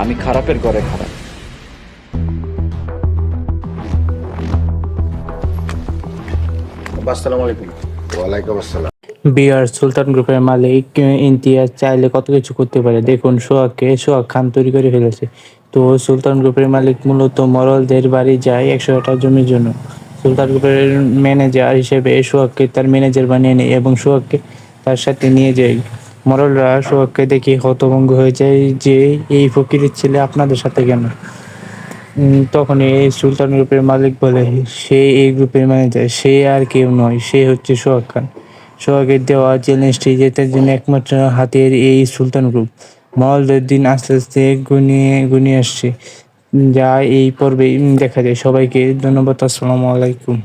আমি খারাপের ঘরে খারাপ। আসসালামু আলাইকুম। ওয়ালাইকুম আসসালাম। বিআর সুলতান গ্রুপের মালিক ইমতিয়াজ চাইলে কত কিছু করতে পারে। দেখুন, সোহাগ খান তৈরি করে ফেলেছে। তো সুলতান গ্রুপের মালিক মূলত মরলদের বাড়ি যায় 100 কাঠা জমির জন্য। সুলতান গ্রুপের ম্যানেজার হিসেবে সোহাগকে তার ম্যানেজার বানিয়ে নেয় এবং সোহাগকে তার সাথে নিয়ে যায়। মরলরা সোহাগকে দেখে হতভম্ব হয়ে যায় যে এই ফকিরের ছেলে আপনাদের সাথে কেন। তখন এই সুলতান গ্রুপের মালিক বলে, সে এই গ্রুপের ম্যানেজার, সে আর কেউ নয়, সে হচ্ছে সোহাগ খান। সোহাগের দেওয়া চ্যালেঞ্জটি জেতার জন্য একমাত্র হাতিয়ার এই সুলতান গ্রুপ। মহলদের দিন আস্তে আস্তে ঘনিয়ে আসছে, যা এই পর্বে দেখা যায়। সবাইকে ধন্যবাদ। আসসালামু আলাইকুম।